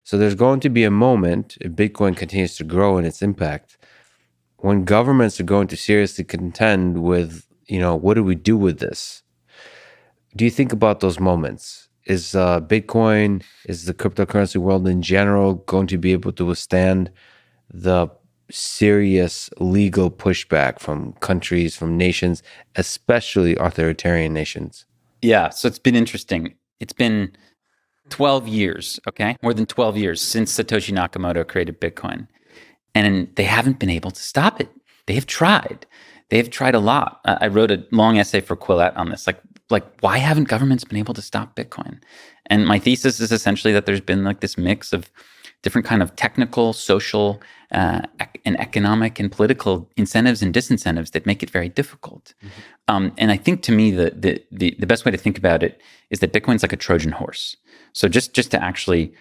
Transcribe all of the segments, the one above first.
So there's going to be a moment, if Bitcoin continues to grow in its impact, when governments are going to seriously contend with, what do we do with this? Do you think about those moments? Is Bitcoin, is the cryptocurrency world in general going to be able to withstand the serious legal pushback from countries, from nations, especially authoritarian nations? Yeah, so it's been interesting. It's been 12 years, okay? More than 12 years since Satoshi Nakamoto created Bitcoin. And they haven't been able to stop it. They have tried. They have tried a lot. I wrote a long essay for Quillette on this. Like, why haven't governments been able to stop Bitcoin? And my thesis is essentially that there's been like this mix of different kind of technical, social, and economic and political incentives and disincentives that make it very difficult. And I think to me, the best way to think about it is that Bitcoin's like a Trojan horse. So just to actually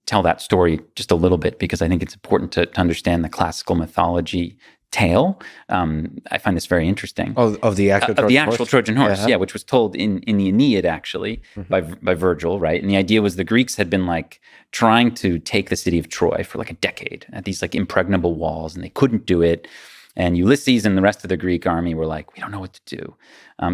tell that story just a little bit, because I think it's important to understand the classical mythology tale. I find this very interesting. Of the actual Trojan horse, yeah, which was told in the Aeneid actually by Virgil, right? And the idea was the Greeks had been like trying to take the city of Troy for like a decade at these like impregnable walls, and they couldn't do it. And Ulysses and the rest of the Greek army were like, we don't know what to do.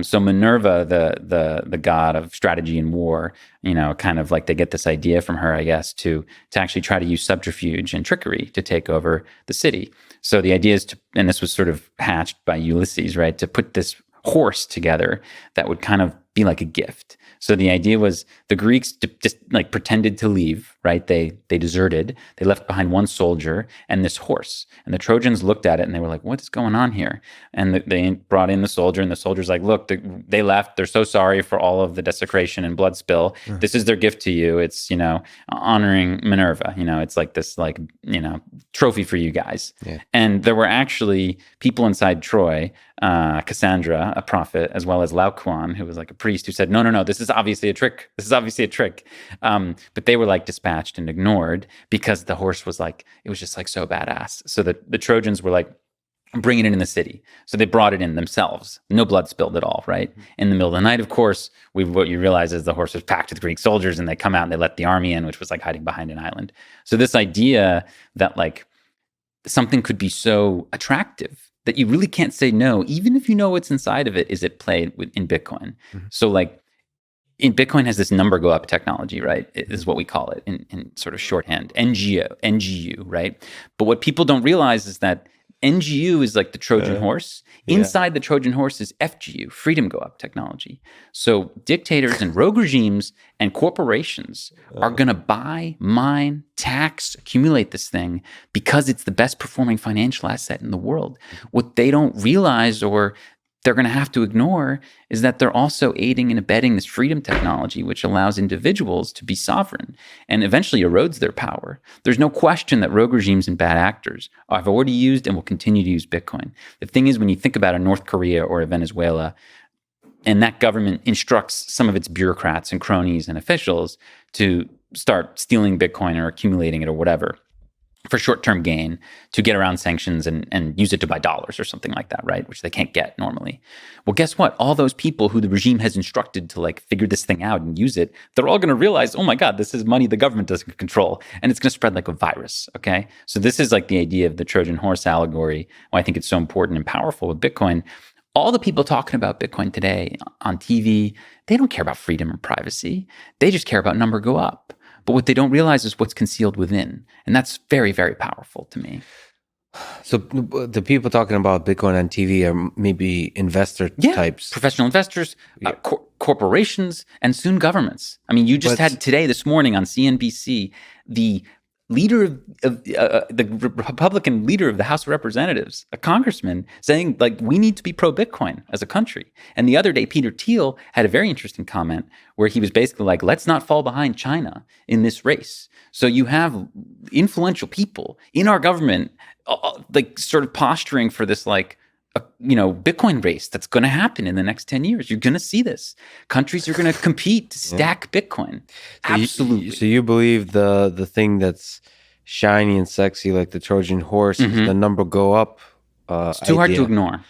So Minerva, the god of strategy and war, kind of like they get this idea from her, I guess, to actually try to use subterfuge and trickery to take over the city. So the idea is and this was sort of hatched by Ulysses, right, to put this horse together that would kind of be like a gift. So the idea was the Greeks just like pretended to leave, right? They deserted. They left behind one soldier and this horse. And the Trojans looked at it and they were like, what is going on here? And they brought in the soldier, and the soldier's like, look, they left. They're so sorry for all of the desecration and blood spill. This is their gift to you. It's, honoring Minerva. It's like this, trophy for you guys. Yeah. And there were actually people inside Troy, Cassandra, a prophet, as well as Laocoon, who was like a priest, who said, no, this is obviously a trick. This is obviously a trick. But they were like dispatched and ignored because the horse was like, it was just like so badass. So the Trojans were like, bringing it in the city. So they brought it in themselves. No blood spilled at all, right? In the middle of the night, of course, what you realize is the horse was packed with Greek soldiers, and they come out and they let the army in, which was like hiding behind an island. So this idea that like something could be so attractive that you really can't say no, even if you know what's inside of it, is at play in Bitcoin. So like, in Bitcoin has this number go up technology, right? It is what we call it in sort of shorthand, NGU, right? But what people don't realize is that NGU is like the Trojan horse. Inside the Trojan horse is FGU, freedom go up technology. So dictators and rogue regimes and corporations are going to buy, mine, tax, accumulate this thing because it's the best performing financial asset in the world. What they don't realize, or they're going to have to ignore, is that they're also aiding and abetting this freedom technology, which allows individuals to be sovereign and eventually erodes their power. There's no question that rogue regimes and bad actors have already used and will continue to use Bitcoin. The thing is, when you think about a North Korea or a Venezuela, and that government instructs some of its bureaucrats and cronies and officials to start stealing Bitcoin or accumulating it or whatever, for short-term gain, to get around sanctions and use it to buy dollars or something like that, right? Which they can't get normally. Well, guess what? All those people who the regime has instructed to like figure this thing out and use it, they're all going to realize, oh my God, this is money the government doesn't control, and it's going to spread like a virus, okay? So this is like the idea of the Trojan horse allegory, why I think it's so important and powerful with Bitcoin. All the people talking about Bitcoin today on TV, they don't care about freedom or privacy. They just care about number go up. But what they don't realize is what's concealed within. And that's very, very powerful to me. So the people talking about Bitcoin on TV are maybe investor types. Professional investors, corporations, and soon governments. I mean, you just had today, this morning on CNBC, the leader of the Republican leader of the House of Representatives, a congressman, saying like, we need to be pro-Bitcoin as a country. And the other day, Peter Thiel had a very interesting comment where he was basically like, let's not fall behind China in this race. So you have influential people in our government, like sort of posturing for this like, Bitcoin race that's going to happen in the next 10 years. You're going to see this. Countries are going to compete to stack Bitcoin. So absolutely. So you believe the thing that's shiny and sexy, like the Trojan horse, is the number go up it's too hard to ignore.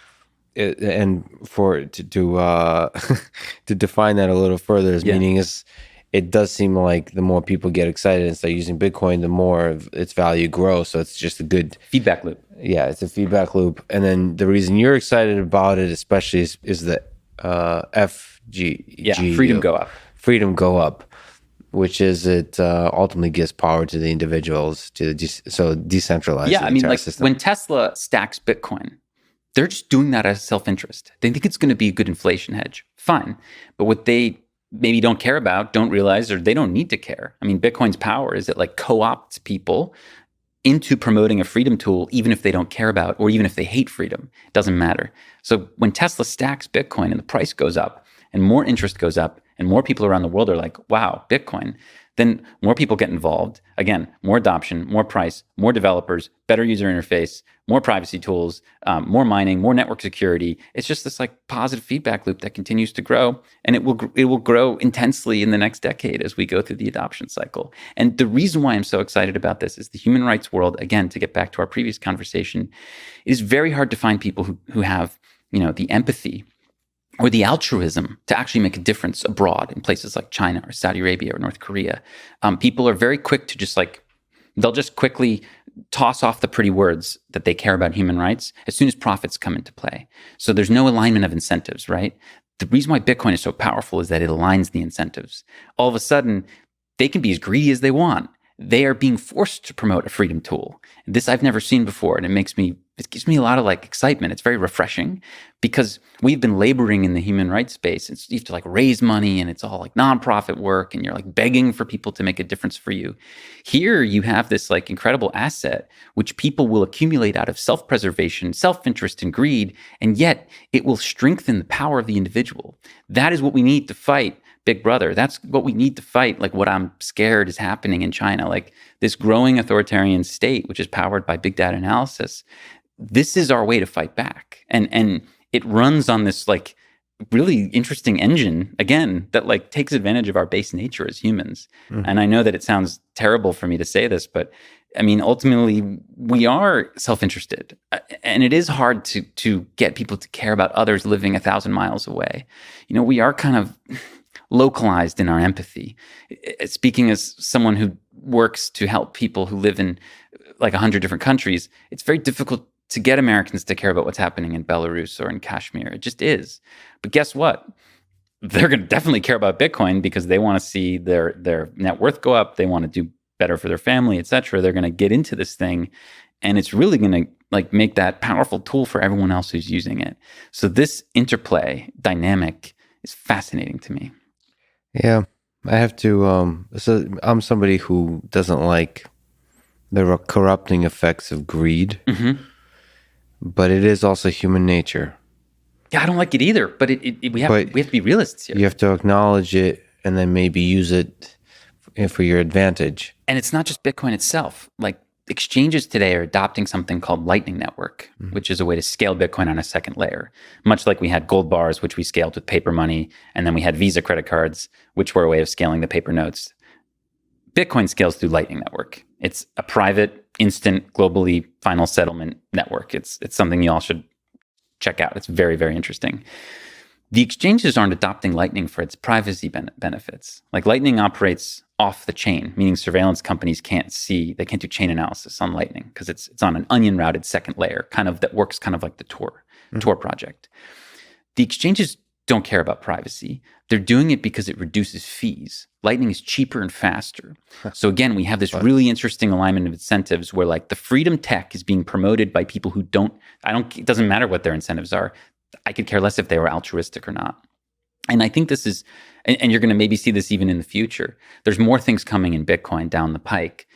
And to define that a little further, meaning is it does seem like the more people get excited and start using Bitcoin, the more of its value grows. So it's just a good Feedback loop. yeah, it's a feedback loop. And then the reason you're excited about it, especially, is the FGG, Freedom go up. Freedom go up, which is it ultimately gives power to the individuals to so decentralize. Yeah, the I mean, entire like system. when Tesla stacks Bitcoin, they're just doing that as self-interest. They think it's going to be a good inflation hedge. Fine. But what they maybe don't care about, don't realize, or they don't need to care. I mean, Bitcoin's power is it like co-opts people into promoting a freedom tool, even if they don't care about, or even if they hate freedom. It doesn't matter. So when Tesla stacks Bitcoin and the price goes up and more interest goes up and more people around the world are like, wow, Bitcoin, then more people get involved. Again, more adoption, more price, more developers, better user interface, more privacy tools, more mining, more network security. It's just this like positive feedback loop that continues to grow, and it will grow intensely in the next decade as we go through the adoption cycle. And the reason why I'm so excited about this is the human rights world. Again, to get back to our previous conversation, it is very hard to find people who have the empathy or the altruism to actually make a difference abroad in places like China or Saudi Arabia or North Korea. People are very quick to they'll just quickly toss off the pretty words that they care about human rights as soon as profits come into play. So there's no alignment of incentives, right? The reason why Bitcoin is so powerful is that it aligns the incentives. All of a sudden, they can be as greedy as they want. They are being forced to promote a freedom tool. This I've never seen before, and it gives me a lot of like excitement. It's very refreshing because we've been laboring in the human rights space. You have to like raise money, and it's all like nonprofit work, and you're like begging for people to make a difference for you. Here you have this like incredible asset, which people will accumulate out of self-preservation, self-interest, and greed, and yet it will strengthen the power of the individual. That is what we need to fight Big Brother. That's what we need to fight. Like what I'm scared is happening in China, like this growing authoritarian state, which is powered by big data analysis. This is our way to fight back. And it runs on this like really interesting engine, again, that like takes advantage of our base nature as humans. Mm-hmm. And I know that it sounds terrible for me to say this, but I mean, ultimately, we are self-interested. And it is hard to get people to care about others living 1,000 miles away. We are kind of localized in our empathy. Speaking as someone who works to help people who live in like 100 different countries, it's very difficult to get Americans to care about what's happening in Belarus or in Kashmir. It just is. But guess what? They're going to definitely care about Bitcoin because they want to see their net worth go up. They want to do better for their family, et cetera. They're going to get into this thing, and it's really going to like make that powerful tool for everyone else who's using it. So this interplay dynamic is fascinating to me. Yeah, I have to. So I'm somebody who doesn't like the corrupting effects of greed, but it is also human nature. Yeah, I don't like it either. But we have to be realists here. You have to acknowledge it and then maybe use it for your advantage. And it's not just Bitcoin itself. Like exchanges today are adopting something called Lightning Network, which is a way to scale Bitcoin on a second layer. Much like we had gold bars, which we scaled with paper money, and then we had Visa credit cards, which were a way of scaling the paper notes. Bitcoin scales through Lightning Network. It's a private, instant, globally final settlement network. It's something you all should check out. It's very, very interesting. The exchanges aren't adopting Lightning for its privacy benefits. Like Lightning operates off the chain, meaning surveillance companies can't do chain analysis on Lightning because it's on an onion routed second layer, kind of that works kind of like the Tor project. The exchanges don't care about privacy. They're doing it because it reduces fees. Lightning is cheaper and faster. So again, we have this really interesting alignment of incentives where like the freedom tech is being promoted by people who it doesn't matter what their incentives are. I could care less if they were altruistic or not. And I think this is, and you're going to maybe see this even in the future. There's more things coming in Bitcoin down the pike.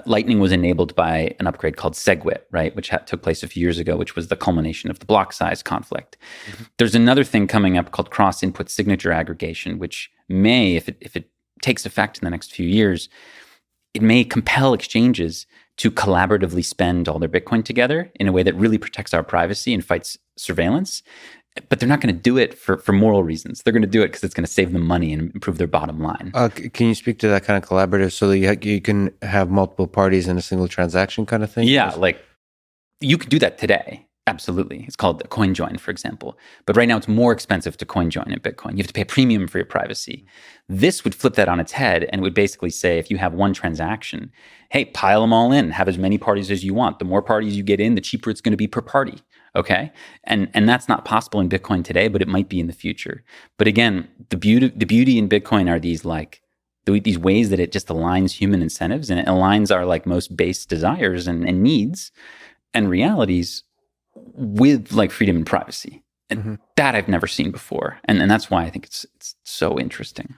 Lightning was enabled by an upgrade called SegWit, right, which took place a few years ago, which was the culmination of the block size conflict. There's another thing coming up called cross-input signature aggregation, which may, if it takes effect in the next few years, it may compel exchanges to collaboratively spend all their Bitcoin together in a way that really protects our privacy and fights surveillance. But they're not going to do it for moral reasons. They're going to do it because it's going to save them money and improve their bottom line. Can you speak to that kind of collaborative so that you can have multiple parties in a single transaction kind of thing? Yeah, like you could do that today. Absolutely. It's called a coin join, for example. But right now it's more expensive to coin join in Bitcoin. You have to pay a premium for your privacy. This would flip that on its head and would basically say, if you have one transaction, hey, pile them all in, have as many parties as you want. The more parties you get in, the cheaper it's going to be per party. Okay. And that's not possible in Bitcoin today, but it might be in the future. But again, the beauty in Bitcoin are these these ways that it just aligns human incentives and it aligns our most base desires and needs and realities with freedom and privacy. And that I've never seen before. And that's why I think it's so interesting.